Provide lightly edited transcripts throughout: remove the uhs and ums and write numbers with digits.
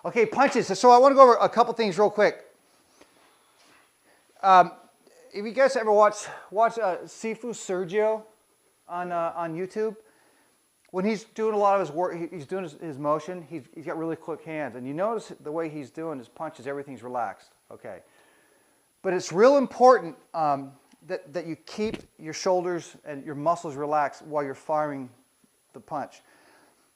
Okay, punches. So I want to go over a couple things real quick. If you guys ever watch Sifu Sergio on YouTube, when he's doing a lot of his work, he's doing his motion, he's got really quick hands. And you notice the way he's doing his punches, everything's relaxed. Okay. But it's real important that you keep your shoulders and your muscles relaxed while you're firing the punch.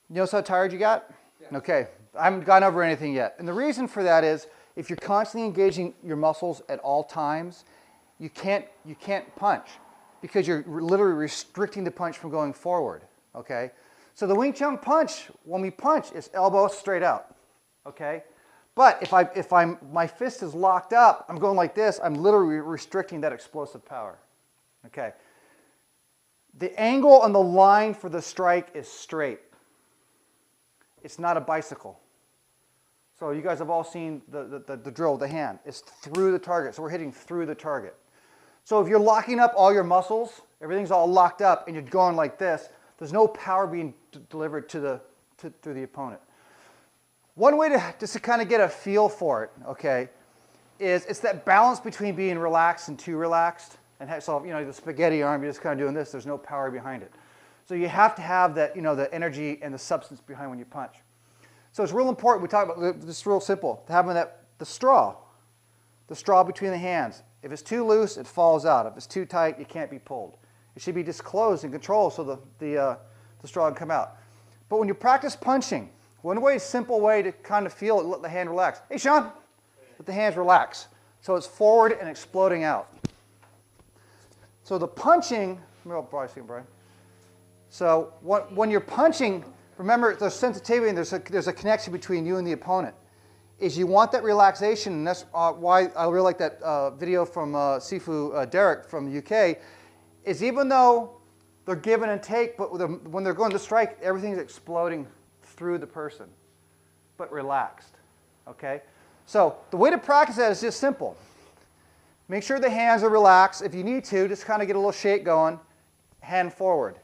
You notice how tired you got? Yeah. Okay. I haven't gone over anything yet. And the reason for that is if you're constantly engaging your muscles at all times, you can't punch because you're literally restricting the punch from going forward. Okay? So the Wing Chun punch, when we punch, is elbow straight out. Okay? But if my fist is locked up, I'm going like this, I'm literally restricting that explosive power. Okay? The angle on the line for the strike is straight. It's not a bicycle. So you guys have all seen the drill with the hand. It's through the target. So we're hitting through the target. So if you're locking up all your muscles, everything's all locked up, and you're going like this, there's no power being delivered through the opponent. One way to kind of get a feel for it, okay, is it's that balance between being relaxed and too relaxed. And so, you know, the spaghetti arm, you're just kind of doing this. There's no power behind it. So you have to have that, you know, the energy and the substance behind when you punch. So it's real important. We talk about this real simple. Having the straw between the hands. If it's too loose, it falls out. If it's too tight, it can't be pulled. It should be disclosed and controlled so the straw can come out. But when you practice punching, one simple way to kind of feel it, let the hand relax. Hey, Sean, let the hands relax. So it's forward and exploding out. So the punching, Brian. So when you're punching, remember there's sensitivity and there's a connection between you and the opponent. Is you want that relaxation, and that's why I really like that video from Sifu Derek from the UK, is even though they're give and take, but when they're going to strike, everything's exploding through the person, but relaxed, okay? So the way to practice that is just simple. Make sure the hands are relaxed. If you need to, just kind of get a little shake going. Hand forward.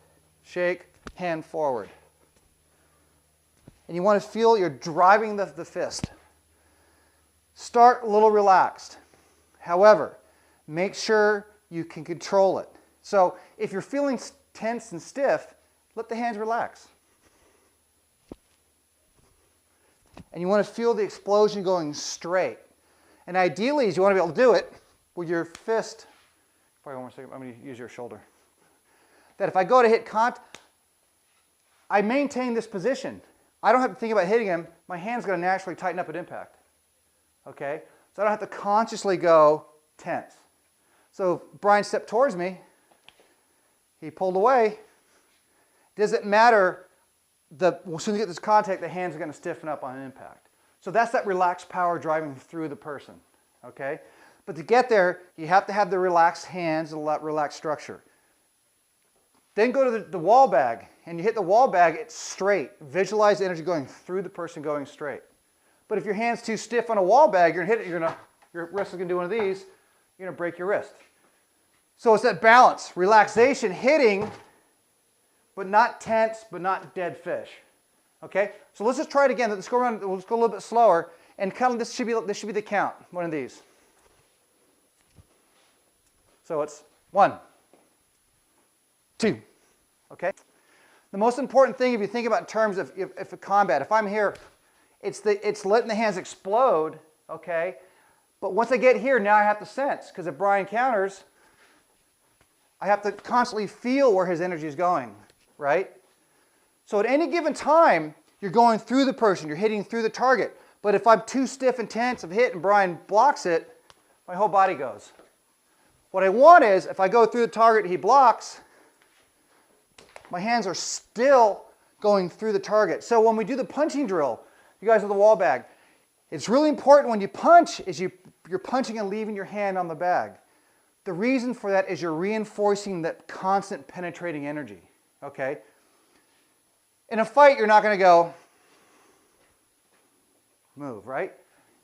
Shake, hand forward. And you want to feel you're driving the fist. Start a little relaxed. However, make sure you can control it. So if you're feeling tense and stiff, let the hands relax. And you want to feel the explosion going straight. And ideally, you want to be able to do it with your fist. Probably one more second. I'm going to use your shoulder. That if I go to hit I maintain this position. I don't have to think about hitting him. My hand's going to naturally tighten up at impact. Okay? So I don't have to consciously go tense. So if Brian stepped towards me, he pulled away. Doesn't matter, as soon as you get this contact, the hands are going to stiffen up on impact. So that's that relaxed power driving through the person. Okay? But to get there, you have to have the relaxed hands and a relaxed structure. Then go to the wall bag, and you hit the wall bag, it's straight. Visualize the energy going through the person going straight. But if your hand's too stiff on a wall bag, you're going to hit it, your wrist is going to do one of these, you're going to break your wrist. So it's that balance, relaxation, hitting, but not tense, but not dead fish. Okay? So let's just try it again. Let's go around, let's go a little bit slower, and kind of this should be the count, one of these. So it's 1, 2, okay? The most important thing, if you think about in terms of if a combat, if I'm here, it's letting the hands explode, okay? But once I get here, now I have to sense, because if Brian counters, I have to constantly feel where his energy is going, right? So at any given time, you're going through the person, you're hitting through the target. But if I'm too stiff and tense of hit and Brian blocks it, my whole body goes. What I want is, if I go through the target and he blocks, my hands are still going through the target. So when we do the punching drill, you guys with the wall bag, it's really important when you punch is you're punching and leaving your hand on the bag. The reason for that is you're reinforcing that constant penetrating energy, okay? In a fight, you're not going to go move, right?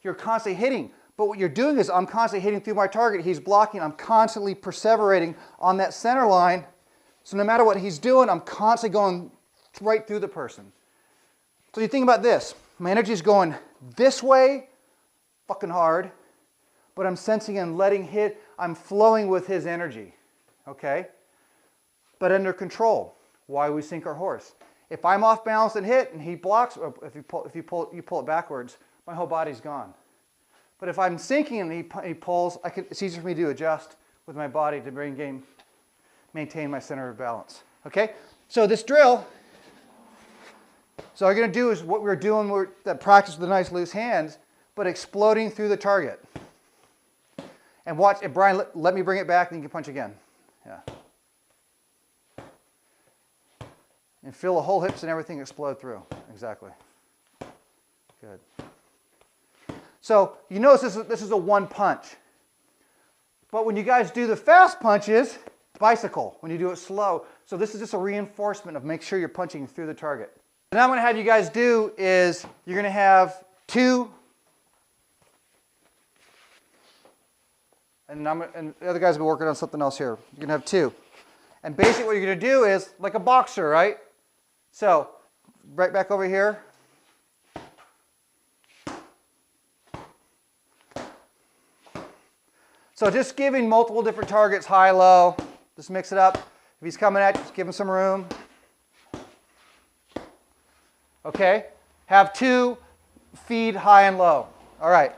You're constantly hitting. But what you're doing is I'm constantly hitting through my target. He's blocking. I'm constantly perseverating on that center line. So no matter what he's doing, I'm constantly going right through the person. So you think about this. My energy is going this way, fucking hard, but I'm sensing and letting hit, I'm flowing with his energy, okay? But under control. Why we sink our horse. If I'm off balance and hit and he blocks, or if you pull it backwards, my whole body's gone. But if I'm sinking and he pulls, it's easier for me to adjust with my body to maintain my center of balance. Okay? So this drill, so all you're going to do is what we were doing, that practice with the nice loose hands, but exploding through the target. And watch, and Brian, let me bring it back and you can punch again. Yeah. And feel the whole hips and everything explode through. Exactly. Good. So you notice this is a one punch. But when you guys do the fast punches, bicycle, when you do it slow. So this is just a reinforcement of make sure you're punching through the target. And I'm going to have you guys do is you're going to have 2. And the other guys have been working on something else here. You're going to have 2. And basically what you're going to do is like a boxer, right? So, right back over here. So just giving multiple different targets, high, low. Just mix it up. If he's coming at you, just give him some room. Okay? Have 2 feed high and low. All right.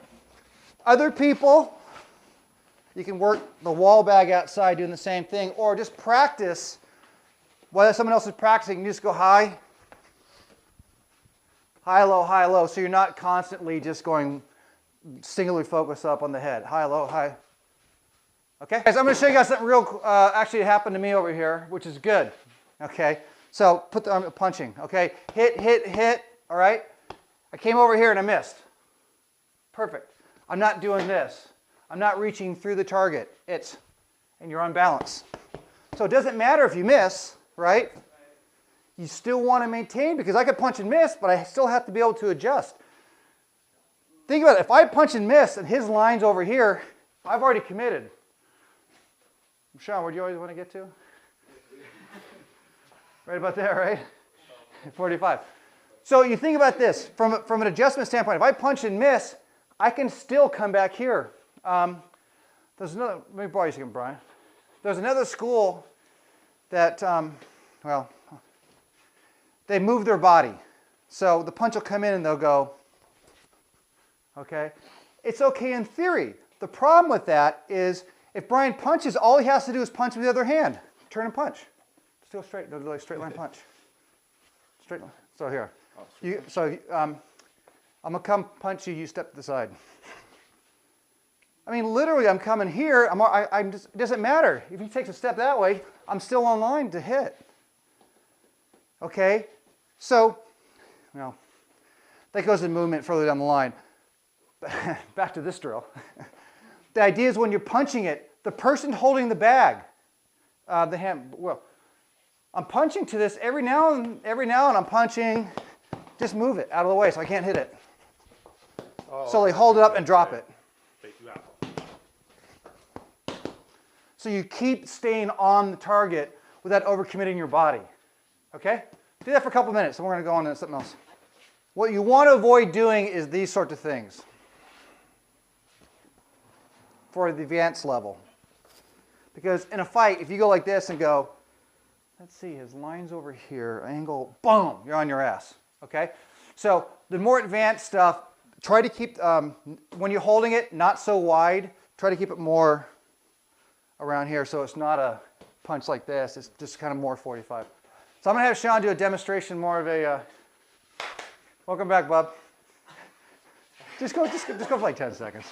Other people, you can work the wall bag outside doing the same thing, or just practice. While someone else is practicing, you just go high, low, so you're not constantly just going singularly focused up on the head. High, low, high. Okay? Guys, I'm going to show you guys something real, actually it happened to me over here, which is good. Okay? So put the arm punching. Okay? Hit, all right? I came over here and I missed. Perfect. I'm not doing this. I'm not reaching through the target. And you're on balance. So it doesn't matter if you miss, right? You still want to maintain, because I could punch and miss, but I still have to be able to adjust. Think about it. If I punch and miss and his line's over here, I've already committed. Sean, where do you always want to get to? Right about there, right? 45. So you think about this. From an adjustment standpoint, if I punch and miss, I can still come back here. There's another, let me borrow you a second, Brian. There's another school that, well, they move their body. So the punch will come in and they'll go, okay? It's okay in theory. The problem with that is if Brian punches, all he has to do is punch with the other hand. Turn and punch. Still straight, like straight line punch. Straight line. So here. I'm going to come punch you, you step to the side. I mean, literally, I'm coming here. It doesn't matter. If he takes a step that way, I'm still on line to hit. Okay? So, well, that goes in movement further down the line. Back to this drill. The idea is when you're punching it, the person holding the bag, the hand, well, I'm punching to this every now and I'm punching, just move it out of the way so I can't hit it. Oh, so they hold it up and drop it. So you keep staying on the target without overcommitting your body. Okay? Do that for a couple minutes and we're going to go on to something else. What you want to avoid doing is these sorts of things for the advanced level. Because in a fight, if you go like this and go, let's see, his line's over here, angle, boom, you're on your ass. Okay? So the more advanced stuff, try to keep, when you're holding it, not so wide, try to keep it more around here so it's not a punch like this, it's just kind of more 45. So I'm going to have Sean do a demonstration more of a, welcome back, Bob. Just go for like 10 seconds.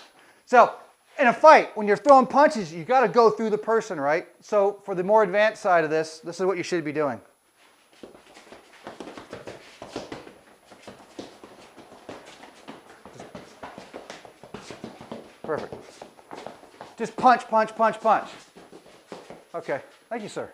So in a fight, when you're throwing punches, you got to go through the person, right? So for the more advanced side of this, this is what you should be doing. Perfect. Just punch, punch, punch, punch. Okay. Thank you, sir.